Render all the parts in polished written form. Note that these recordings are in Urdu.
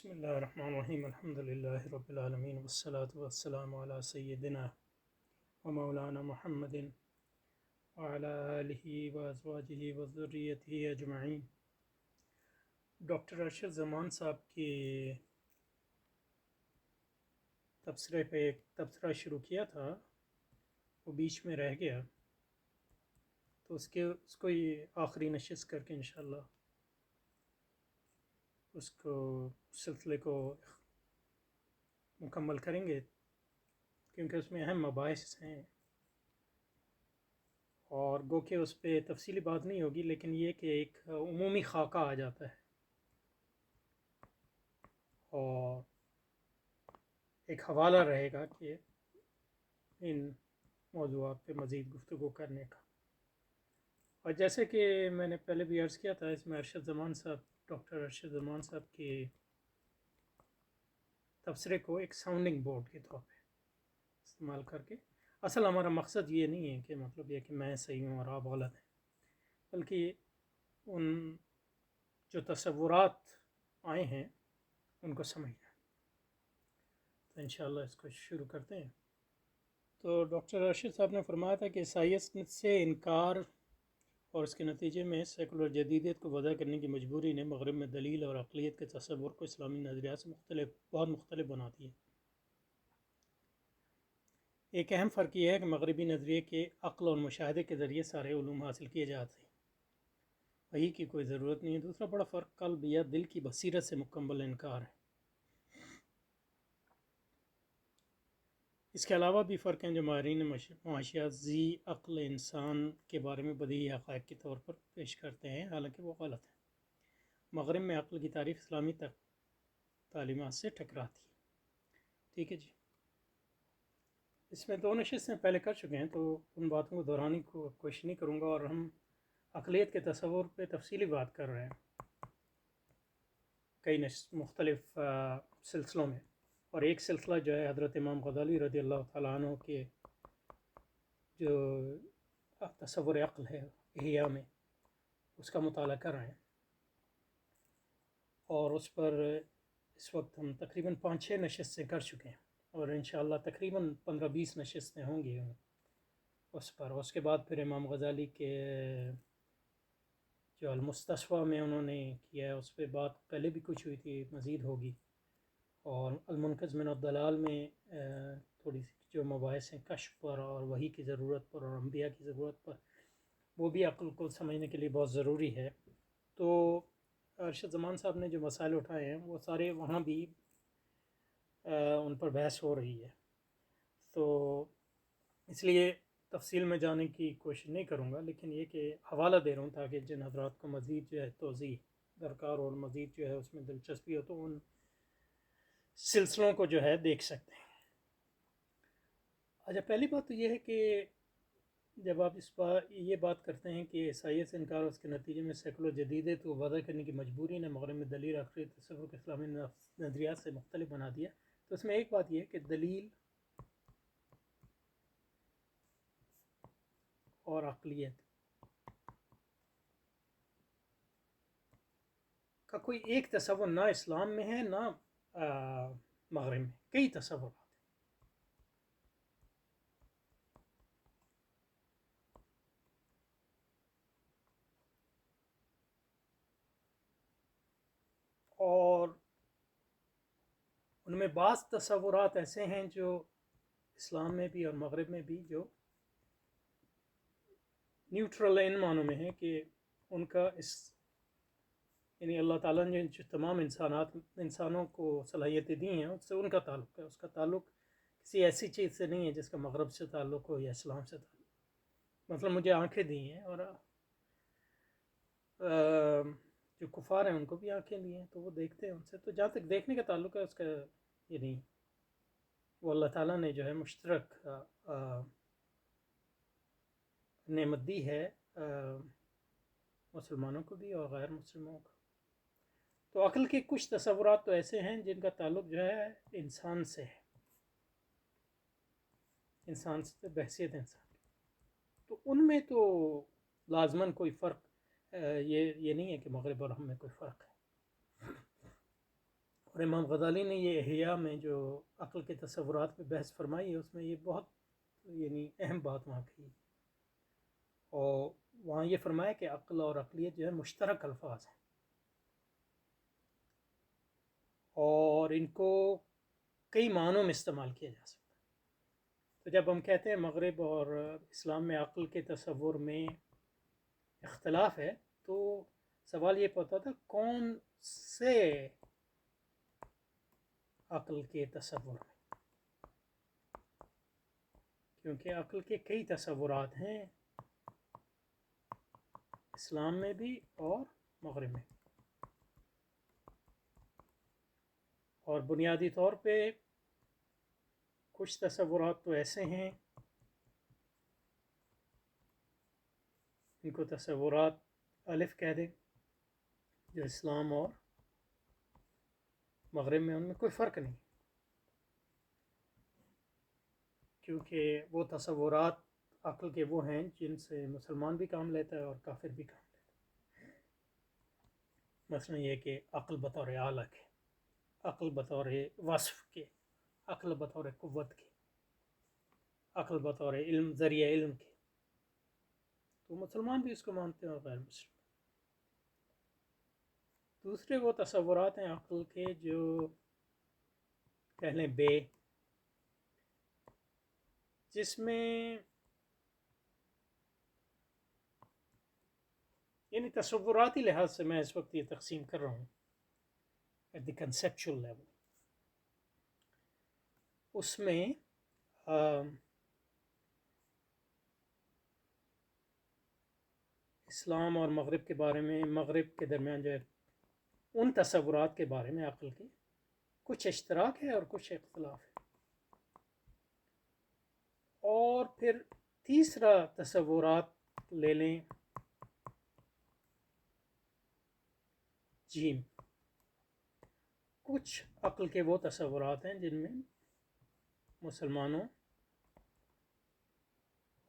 بسم اللہ الرحمن الرحیم الحمد للہ رب العالمین والصلاة والسلام علی سیدنا و مولانا محمد وعلی آلہ وازواجہ وذریتہ اجمعین۔ ڈاکٹر ارشد زمان صاحب کے تبصرے پہ ایک تبصرہ شروع کیا تھا، وہ بیچ میں رہ گیا، تو اس کو یہ آخری نشست کر کے انشاءاللہ اس سلسلے کو مکمل کریں گے، کیونکہ اس میں اہم مباحث ہیں اور گو کہ اس پہ تفصیلی بات نہیں ہوگی، لیکن یہ کہ ایک عمومی خاکہ آ جاتا ہے اور ایک حوالہ رہے گا کہ ان موضوعات پہ مزید گفتگو کرنے کا۔ اور جیسے کہ میں نے پہلے بھی عرض کیا تھا، اس میں ڈاکٹر ارشد زمان صاحب کے تبصرے کو ایک ساؤنڈنگ بورڈ کے طور پہ استعمال کر کے، اصل ہمارا مقصد یہ نہیں ہے کہ مطلب یہ کہ میں صحیح ہوں اور آپ غلط ہیں، بلکہ ان جو تصورات آئے ہیں ان کو سمجھنا۔ تو انشاءاللہ اس کو شروع کرتے ہیں۔ تو ڈاکٹر ارشد صاحب نے فرمایا تھا کہ سائنس سے انکار اور اس کے نتیجے میں سیکولر جدیدیت کو وضع کرنے کی مجبوری نے مغرب میں دلیل اور عقلیت کے تصور کو اسلامی نظریات سے بہت مختلف بنا دیا۔ ایک اہم فرق یہ ہے کہ مغربی نظریے کے عقل اور مشاہدے کے ذریعے سارے علوم حاصل کیے جاتے ہیں، وہی کی کوئی ضرورت نہیں ہے۔ دوسرا بڑا فرق قلب یا دل کی بصیرت سے مکمل انکار ہے۔ اس کے علاوہ بھی فرق ہیں جو ماہرین معاشیات ذی عقل انسان کے بارے میں بدیہی حقائق کے طور پر پیش کرتے ہیں، حالانکہ وہ غلط ہے۔ مغرب میں عقل کی تعریف اسلامی تعلیمات سے ٹکراتی ہے۔ ٹھیک ہے جی، اس میں دو نشستیں پہلے کر چکے ہیں، تو ان باتوں کو دہرانے کی کوشش نہیں کروں گا، اور ہم عقلیت کے تصور پہ تفصیلی بات کر رہے ہیں کئی مختلف سلسلوں میں، اور ایک سلسلہ جو ہے حضرت امام غزالی رضی اللہ تعالیٰ عنہ کے جو تصور عقل ہے احیاء میں، اس کا مطالعہ کر رہے ہیں، اور اس پر اس وقت ہم تقریباً 5-6 نشستیں کر چکے ہیں، اور انشاءاللہ تقریباً 15-20 نشستیں ہوں گی اس پر۔ اس کے بعد پھر امام غزالی کے جو المستصفیٰ میں انہوں نے کیا ہے، اس پہ بات پہلے بھی کچھ ہوئی تھی، مزید ہوگی، اور المنقذ من الضلال میں تھوڑی سی جو مباحث ہیں کشف پر اور وحی کی ضرورت پر اور انبیاء کی ضرورت پر، وہ بھی عقل کو سمجھنے کے لیے بہت ضروری ہے۔ تو ارشد زمان صاحب نے جو مسائل اٹھائے ہیں وہ سارے وہاں بھی ان پر بحث ہو رہی ہے، تو اس لیے تفصیل میں جانے کی کوشش نہیں کروں گا، لیکن یہ کہ حوالہ دے رہا ہوں تاکہ جن حضرات کو مزید جو ہے توضیح درکار اور مزید جو ہے اس میں دلچسپی ہو تو ان سلسلوں کو جو ہے دیکھ سکتے ہیں۔ اچھا، پہلی بات تو یہ ہے کہ جب آپ یہ بات کرتے ہیں کہ عیسائیت سے انکار اس کے نتیجے میں سیکولر جدیدیت کو وضع کرنے کی مجبوری نے مغرب میں دلیل عقلیت تصور کو اسلامی نظریات سے مختلف بنا دیا، تو اس میں ایک بات یہ ہے کہ دلیل اور عقلیت کا کوئی ایک تصور نہ اسلام میں ہے نہ مغرب میں، کئی تصورات ہیں۔ اور ان میں بعض تصورات ایسے ہیں جو اسلام میں بھی اور مغرب میں بھی جو نیوٹرل ان معنوں میں ہے کہ ان کا یعنی اللہ تعالیٰ نے جو تمام انسانوں کو صلاحیتیں دی ہیں اس سے ان کا تعلق ہے، اس کا تعلق کسی ایسی چیز سے نہیں ہے جس کا مغرب سے تعلق ہو یا اسلام سے تعلق۔ مثلا مجھے آنکھیں دی ہیں، اور جو کفار ہیں ان کو بھی آنکھیں دی ہیں، تو وہ دیکھتے ہیں ان سے، تو جہاں تک دیکھنے کا تعلق ہے اس کا یہ نہیں، وہ اللہ تعالیٰ نے جو ہے مشترک نعمت دی ہے مسلمانوں کو بھی اور غیر مسلموں کو۔ تو عقل کے کچھ تصورات تو ایسے ہیں جن کا تعلق جو ہے انسان سے ہے، انسان سے بحثیت انسان کی، تو ان میں تو لازماً کوئی فرق یہ نہیں ہے کہ مغرب اور ہم میں کوئی فرق ہے، اور اور امام غزالی نے یہ احیاء میں جو عقل کے تصورات پہ بحث فرمائی ہے اس میں یہ بہت یعنی اہم بات وہاں کہی، اور وہاں یہ فرمایا کہ عقل اور عقلیت جو ہے مشترک الفاظ ہیں اور ان کو کئی معنوں میں استعمال کیا جا سکتا ہے۔ تو جب ہم کہتے ہیں مغرب اور اسلام میں عقل کے تصور میں اختلاف ہے تو سوال یہ پتا تھا کون سے عقل کے تصور میں، کیونکہ عقل کے کئی تصورات ہیں اسلام میں بھی اور مغرب میں، اور بنیادی طور پہ کچھ تصورات تو ایسے ہیں، ان کو تصورات الف کہہ دیں، جو اسلام اور مغرب میں ان میں کوئی فرق نہیں، کیونکہ وہ تصورات عقل کے وہ ہیں جن سے مسلمان بھی کام لیتا ہے اور کافر بھی کام لیتا ہے۔ مثلا یہ کہ عقل بطور اعلیٰ کے، عقل بطور وصف کے، عقل بطور قوت کے، عقل بطور علم، ذریعہ علم کے، تو مسلمان بھی اس کو مانتے ہیں اور غیر مسلم۔ دوسرے وہ تصورات ہیں عقل کے جو کہہ لیں بے، جس میں یعنی تصوراتی لحاظ سے میں اس وقت یہ تقسیم کر رہا ہوں ایٹ دی کنسیپچل لیول، اس میں اسلام اور مغرب کے بارے میں، مغرب کے درمیان جو ہے ان تصورات کے بارے میں عقل کے کچھ اشتراک ہے اور کچھ اختلاف ہے، اور پھر تیسرا تصورات لے لیں جیم، کچھ عقل کے وہ تصورات ہیں جن میں مسلمانوں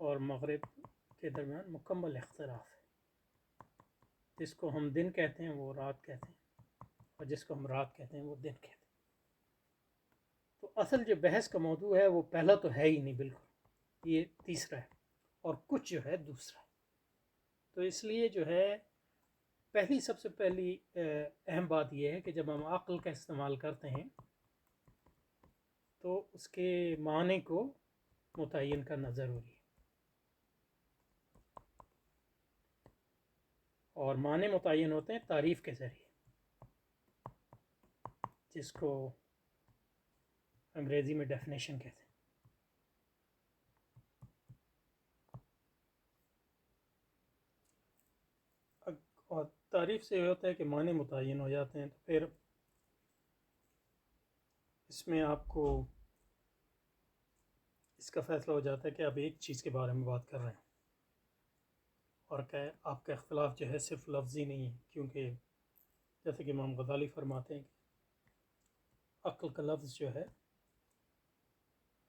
اور مغرب کے درمیان مکمل اختلاف ہے، جس کو ہم دن کہتے ہیں وہ رات کہتے ہیں، اور جس کو ہم رات کہتے ہیں وہ دن کہتے ہیں۔ تو اصل جو بحث کا موضوع ہے وہ پہلا تو ہے ہی نہیں بالکل، یہ تیسرا ہے، اور کچھ جو ہے دوسرا ہے۔ تو اس لیے جو ہے پہلی سب سے پہلی اہم بات یہ ہے کہ جب ہم عقل کا استعمال کرتے ہیں تو اس کے معنی کو متعین کرنا ضروری ہے، اور معنی متعین ہوتے ہیں تعریف کے ذریعے، جس کو انگریزی میں ڈیفینیشن کہتے ہیں۔ اور تعریف سے یہ ہوتا ہے کہ معنی متعین ہو جاتے ہیں، تو پھر اس میں آپ کو اس کا فیصلہ ہو جاتا ہے کہ آپ ایک چیز کے بارے میں بات کر رہے ہیں، اور کہ آپ کا اختلاف جو ہے صرف لفظی نہیں ہے، کیونکہ جیسے کہ امام غزالی فرماتے ہیں کہ عقل کا لفظ جو ہے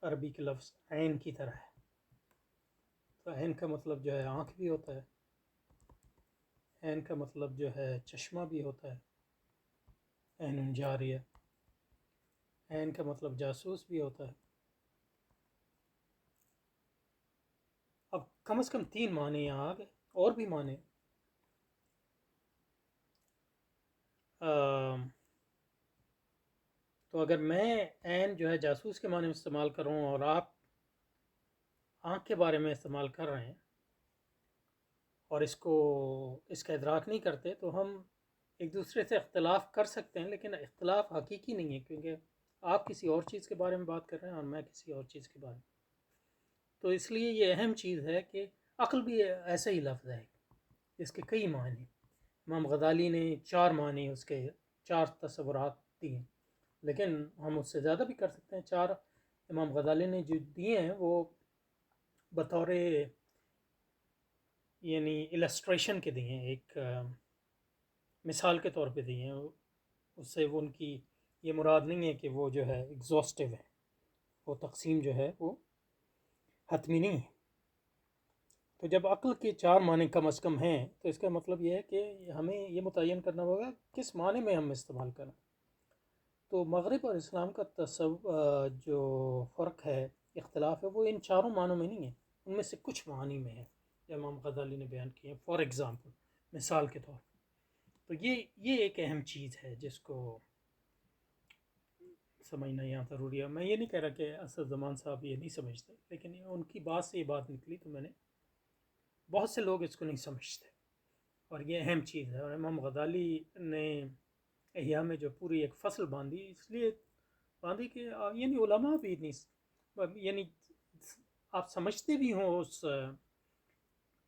عربی کے لفظ عین کی طرح ہے، تو عین کا مطلب جو ہے آنکھ بھی ہوتا ہے، عین کا مطلب جو ہے چشمہ بھی ہوتا ہے، عین جاریہ، عین کا مطلب جاسوس بھی ہوتا ہے۔ اب کم از کم 3 معنی یہاں آ گئے، اور بھی معنی تو اگر میں عین جو ہے جاسوس کے معنی میں استعمال کروں اور آپ آنکھ کے بارے میں استعمال کر رہے ہیں اور اس کا ادراک نہیں کرتے، تو ہم ایک دوسرے سے اختلاف کر سکتے ہیں، لیکن اختلاف حقیقی نہیں ہے، کیونکہ آپ کسی اور چیز کے بارے میں بات کر رہے ہیں اور میں کسی اور چیز کے بارے میں۔ تو اس لیے یہ اہم چیز ہے کہ عقل بھی ایسا ہی لفظ ہے جس کے کئی معنی، امام غزالی نے 4 معنی اس کے 4 تصورات دیے، لیکن ہم اس سے زیادہ بھی کر سکتے ہیں۔ 4 امام غزالی نے جو دیے ہیں وہ بطور یعنی السٹریشن کے دیے ہیں، ایک مثال کے طور پہ دیے ہیں، اس سے وہ ان کی یہ مراد نہیں ہے کہ وہ جو ہے ایگزاسٹو ہے، وہ تقسیم جو ہے وہ حتمی نہیں ہے۔ تو جب عقل کے 4 معنی کم از کم ہیں تو اس کا مطلب یہ ہے کہ ہمیں یہ متعین کرنا ہوگا کس معنی میں ہم استعمال کریں۔ تو مغرب اور اسلام کا جو فرق ہے، اختلاف ہے، وہ ان چاروں معنوں میں نہیں ہے، ان میں سے کچھ معنی میں ہے جو امام غزالی نے بیان کیے ہیں. فار ایگزامپل، مثال کے طور پر، تو یہ ایک اہم چیز ہے جس کو سمجھنا یہاں ضروری ہے. میں یہ نہیں کہہ رہا کہ اسد زمان صاحب یہ نہیں سمجھتے، لیکن ان کی بات سے یہ بات نکلی تو میں نے، بہت سے لوگ اس کو نہیں سمجھتے، اور یہ اہم چیز ہے. اور امام غزالی نے احیاء میں جو پوری ایک فصل باندھی، اس لیے باندھی کہ یعنی علماء بھی نہیں، یعنی آپ سمجھتے بھی ہوں اس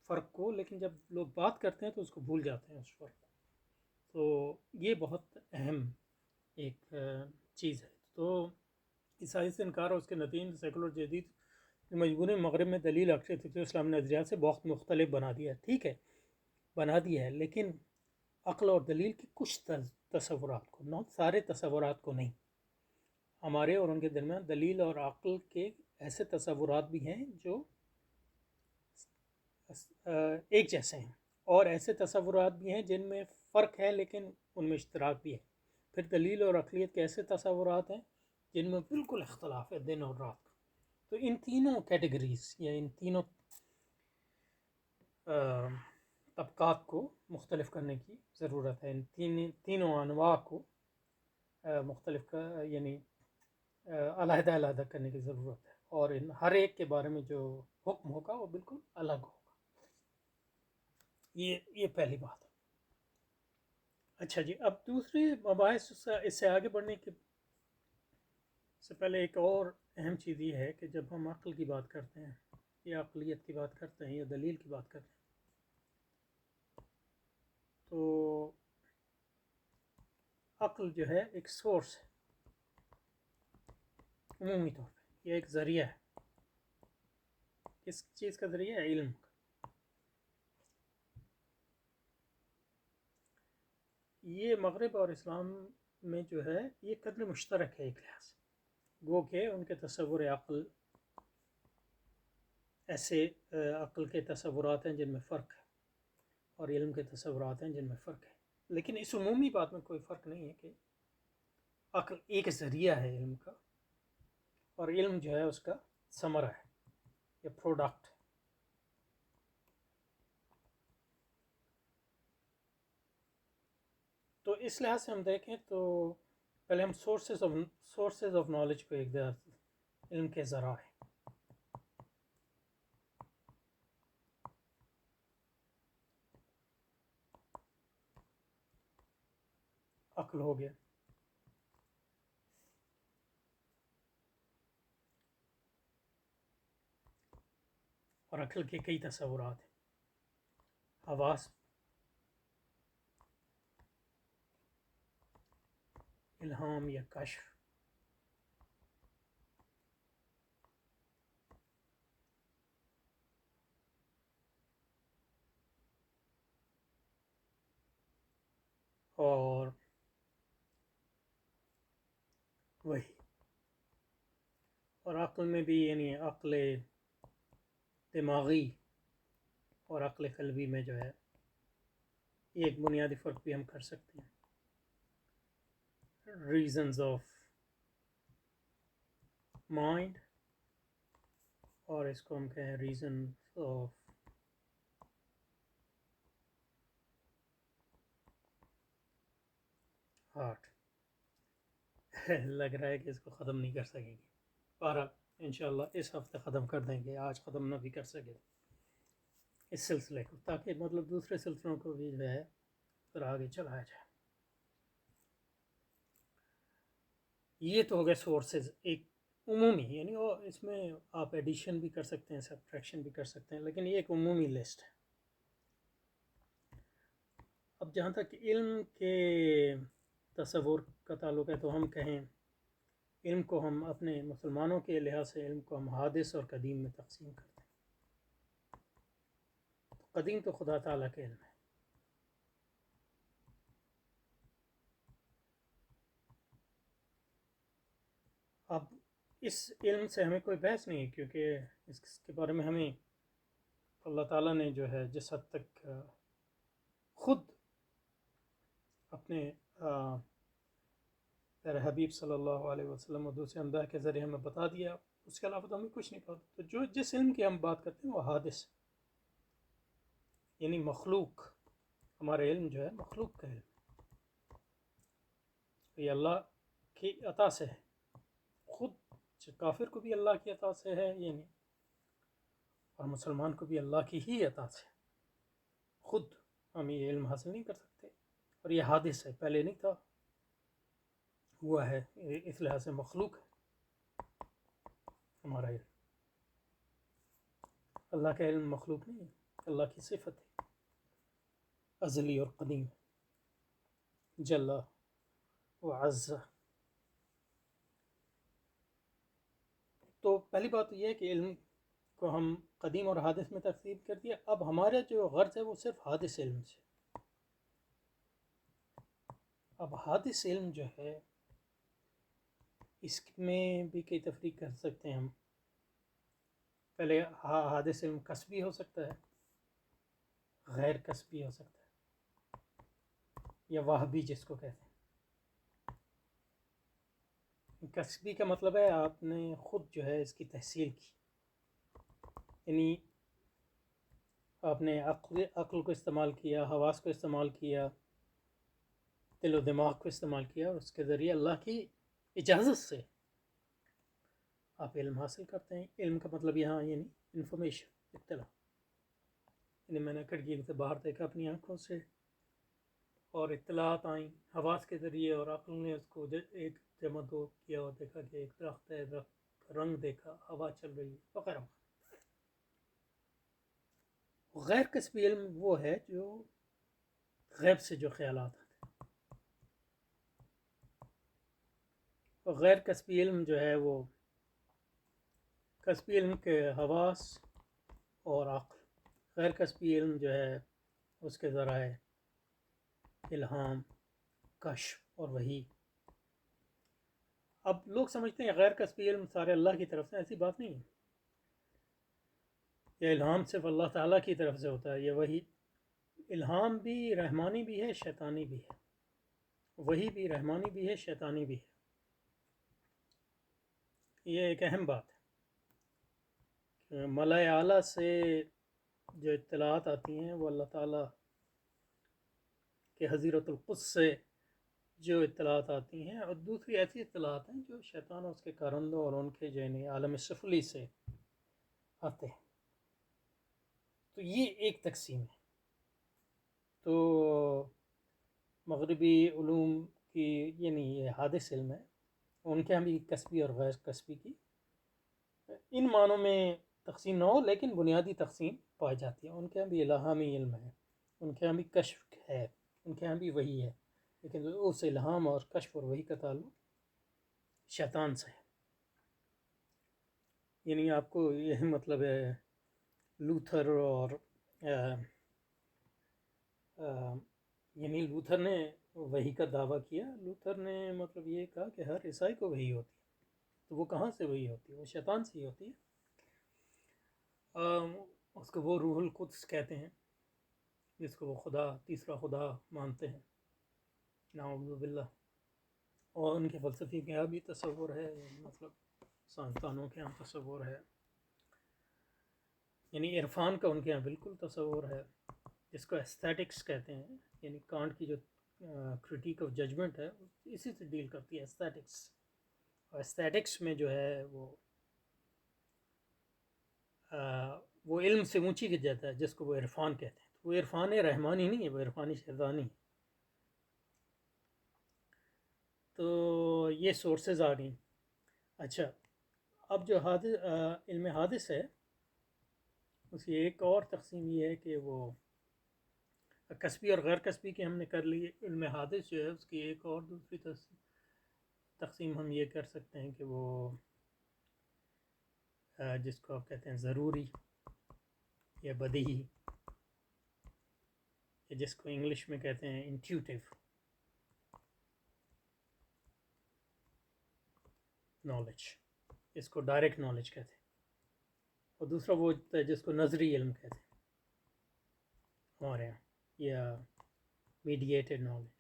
فرق کو، لیکن جب لوگ بات کرتے ہیں تو اس کو بھول جاتے ہیں، اس فرق کو. تو یہ بہت اہم ایک چیز ہے. تو عیسائی سے انکار اور اس کے نتیجے سیکولر جدید مجبوری مغرب میں دلیل اکثر اسلام نظریات سے بہت مختلف بنا دیا ہے. ٹھیک ہے، بنا دیا ہے، لیکن عقل اور دلیل کی کچھ تصورات کو، نہ سارے تصورات کو نہیں. ہمارے اور ان کے درمیان دلیل اور عقل کے ایسے تصورات بھی ہیں جو ایک جیسے ہیں، اور ایسے تصورات بھی ہیں جن میں فرق ہے لیکن ان میں اشتراک بھی ہے. پھر دلیل اور عقلیت کے ایسے تصورات ہیں جن میں بالکل اختلاف ہے، دن اور رات کا. تو ان تینوں کیٹیگریز یا ان تینوں طبقات کو مختلف کرنے کی ضرورت ہے. ان تینوں انواع کو مختلف یعنی علیحدہ علیحدہ کرنے کی ضرورت ہے، اور ان ہر ایک کے بارے میں جو حکم ہوگا وہ بالکل الگ ہوگا. یہ پہلی بات ہے. اچھا جی، اب دوسری مباحث اس سے آگے بڑھنے کے سے پہلے ایک اور اہم چیز یہ ہے کہ جب ہم عقل کی بات کرتے ہیں یا عقلیت کی بات کرتے ہیں یا دلیل کی بات کرتے ہیں، تو عقل جو ہے ایک سورس ہے، عمومی طور پہ یہ ایک ذریعہ ہے. کس چیز کا ذریعہ ہے؟ علم کا. یہ مغرب اور اسلام میں جو ہے یہ قدر مشترک ہے ایک لحاظ سے، گو کہ ان کے تصور عقل ایسے عقل کے تصورات ہیں جن میں فرق ہے، اور علم کے تصورات ہیں جن میں فرق ہے. لیکن اس عمومی بات میں کوئی فرق نہیں ہے کہ عقل ایک ذریعہ ہے علم کا، اور علم جو ہے اس کا ثمرہ ہے یا پروڈکٹ. تو اس لحاظ سے ہم دیکھیں تو پہلے ہم سورسز آف نالج کو ایک دیر علم کے ذرائع. عقل ہو گیا، اور عقل کے کئی تصورات ہیں، حواس، الہام یا کشف، اور وہی. اور عقل میں بھی یعنی عقل دماغی اور عقل قلبی میں جو ہے یہ ایک بنیادی فرق بھی ہم کر سکتے ہیں. ریزنز آف مائنڈ، اور اس کو ہم کہیں ریزن آف ہارٹ. لگ رہا ہے کہ اس کو ختم نہیں کر سکیں گے، بہرحال انشاءاللہ اس ہفتے ختم کر دیں گے، آج ختم نہ بھی کر سکے اس سلسلے کو، تاکہ مطلب دوسرے سلسلوں کو بھی جو ہے پھر آگے چلایا جائے. یہ تو ہو گئے سورسز ایک عمومی، یعنی وہ اس میں آپ ایڈیشن بھی کر سکتے ہیں، سبٹریکشن بھی کر سکتے ہیں، لیکن یہ ایک عمومی لسٹ ہے. اب جہاں تک علم کے تصور کا تعلق ہے تو ہم کہیں علم کو ہم اپنے مسلمانوں کے لحاظ سے علم کو ہم حادث اور قدیم میں تقسیم کرتے ہیں. قدیم تو خدا تعالیٰ کے علم ہے. اب اس علم سے ہمیں کوئی بحث نہیں ہے، کیونکہ اس کے بارے میں ہمیں اللہ تعالیٰ نے جو ہے جس حد تک خود اپنے پھر حبیب صلی اللہ علیہ وسلم اور دوسرے انبیاء کے ذریعے ہمیں بتا دیا، اس کے علاوہ تو ہمیں کچھ نہیں پتا۔ تو جس علم کی ہم بات کرتے ہیں وہ حادث، یعنی مخلوق، ہمارا علم جو ہے مخلوق کا علم، یہ اللہ کی عطا سے ہے، خود کافر کو بھی اللہ کی عطا سے ہے یعنی، اور مسلمان کو بھی اللہ کی ہی عطا سے، خود ہم یہ علم حاصل نہیں کر سکتے، اور یہ حادث ہے، پہلے نہیں تھا، ہوا ہے، اس لحاظ سے مخلوق ہے ہمارا علم۔ اللہ کا علم مخلوق نہیں ہے، اللہ کی صفت ہے، ازلی اور قدیم، جل و عز۔ تو پہلی بات یہ ہے کہ علم کو ہم قدیم اور حادث میں تقسیم کر دیا۔ اب ہمارا جو غرض ہے وہ صرف حادث علم سے۔ اب حادث علم جو ہے اس میں بھی کئی تفریق کر سکتے ہیں ہم۔ پہلے حادث علم کسبی ہو سکتا ہے، غیر کسبی ہو سکتا ہے، یا واہبی جس کو کہتے ہیں۔ کسبی کا مطلب ہے آپ نے خود جو ہے اس کی تحصیل کی، یعنی آپ نے عقل کو استعمال کیا، حواس کو استعمال کیا، دل و دماغ کو استعمال کیا، اور اس کے ذریعے اللہ کی اجازت سے آپ علم حاصل کرتے ہیں۔ علم کا مطلب یہاں یعنی انفارمیشن، اطلاع، یعنی میں نے کھڑکی سے باہر دیکھا اپنی آنکھوں سے، اور اطلاعات آئیں حواس کے ذریعے، اور عقل نے اس کو ایک جمع دو کیا اور دیکھا کہ ایک درخت ہے، درخت کا رنگ دیکھا، ہوا چل رہی ہے وغیرہ۔ غیر کسبی علم وہ ہے جو غیب سے جو خیالات آتے ہیں۔ غیر کسبی علم جو ہے وہ کسبی علم کے حواس اور عقل، غیر کسبی علم جو ہے اس کے ذرائع الہام، کشف اور وحی۔ اب لوگ سمجھتے ہیں غیر کسبی علم سارے اللہ کی طرف سے، ایسی بات نہیں ہے۔ یہ الہام صرف اللہ تعالیٰ کی طرف سے ہوتا ہے، یہ وحی، الہام بھی رحمانی بھی ہے، شیطانی بھی ہے، وحی بھی رحمانی بھی ہے، شیطانی بھی ہے۔ یہ ایک اہم بات ہے کہ ملائے اعلیٰ سے جو اطلاعات آتی ہیں وہ اللہ تعالیٰ کہ حضرت القدس سے جو اطلاعات آتی ہیں، اور دوسری ایسی اطلاعات ہیں جو شیطان اور اس کے کارندوں اور ان کے یعنی عالم سفلی سے آتے ہیں۔ تو یہ ایک تقسیم ہے۔ تو مغربی علوم کی یعنی یہ حادث علم ہے، ان کے ہم بھی کسبی اور غیر کسبی کی ان معنوں میں تقسیم نہ ہو، لیکن بنیادی تقسیم پائی جاتی ہے۔ ان کے ہم بھی الہامی علم ہے، ان کے ہم بھی کشف ہے، ان کے ہم بھی وحی ہے، لیکن اس الہام اور کشف اور وحی کا تعلق شیطان سے ہے۔ یعنی آپ کو یہ مطلب ہے لوتھر اور یعنی لوتھر نے وحی کا دعویٰ کیا، لوتھر نے مطلب یہ کہا کہ ہر عیسائی کو وحی ہوتی ہے، تو وہ کہاں سے وحی ہوتی ہے؟ وہ شیطان سے ہی ہوتی ہے۔ اس کو وہ روح القدس کہتے ہیں، جس کو وہ خدا، تیسرا خدا مانتے ہیں، نعوذ باللہ۔ اور ان کے فلسفی کے یہاں بھی تصور ہے، مطلب سائنسدانوں کے یہاں تصور ہے، یعنی عرفان کا ان کے یہاں بالکل تصور ہے، جس کو ایستھیٹکس کہتے ہیں، یعنی کانٹ کی جو کرٹیک آف ججمنٹ ہے اسی سے ڈیل کرتی ہے ایستھیٹکس۔ اور ایستھیٹکس میں جو ہے وہ علم سے اونچی کی جاتا ہے، جس کو وہ عرفان کہتے ہیں۔ وہ عرفان رحمانی نہیں ہے، وہ عرفان شیطانی ہے۔ تو یہ سورسز آ گئیں۔ اچھا، اب جو علم حادث ہے اس کی ایک اور تقسیم یہ ہے کہ وہ کسبی اور غیر کسبی کی ہم نے کر لی۔ علم حادث جو ہے اس کی ایک اور دوسری تقسیم ہم یہ کر سکتے ہیں کہ وہ جس کو آپ کہتے ہیں ضروری یا بدیہی، یا جس کو انگلش میں کہتے ہیں انٹیوٹیو نالج، اس کو ڈائریکٹ نالج کہتے ہیں، اور دوسرا وہ ہوتا ہے جس کو نظری علم کہتے ہیں ہمارے یہاں، یا میڈیٹڈ نالج۔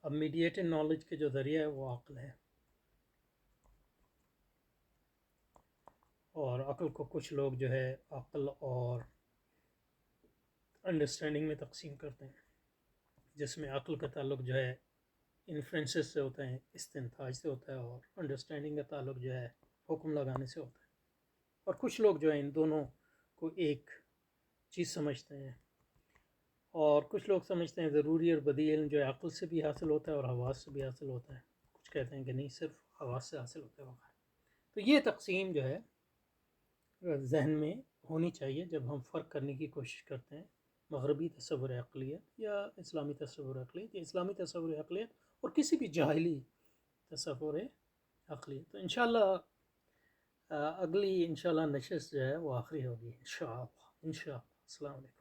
اب میڈییٹڈ نالج کے جو ذریعہ ہے وہ عقل ہے، اور عقل کو کچھ لوگ جو ہے عقل اور انڈرسٹینڈنگ میں تقسیم کرتے ہیں، جس میں عقل کا تعلق جو ہے انفرنسز سے ہوتا ہے، استنتاج سے ہوتا ہے، اور انڈرسٹینڈنگ کا تعلق جو ہے حکم لگانے سے ہوتا ہے۔ اور کچھ لوگ جو ہیں ان دونوں کو ایک چیز سمجھتے ہیں، اور کچھ لوگ سمجھتے ہیں ضروری اور بدیہی علم جو ہے عقل سے بھی حاصل ہوتا ہے اور حواس سے بھی حاصل ہوتا ہے، کچھ کہتے ہیں کہ نہیں صرف حواس سے حاصل ہوتا ہے وغیرہ۔ تو یہ تقسیم جو ہے ذہن میں ہونی چاہیے جب ہم فرق کرنے کی کوشش کرتے ہیں مغربی تصور عقلیت یا اسلامی تصور عقلیت، یا اسلامی تصور عقلیت اور کسی بھی جاہلی تصور عقلیت۔ تو انشاءاللہ اگلی انشاءاللہ نشست جو ہے وہ آخری ہوگی انشاءاللہ۔ السلام علیکم۔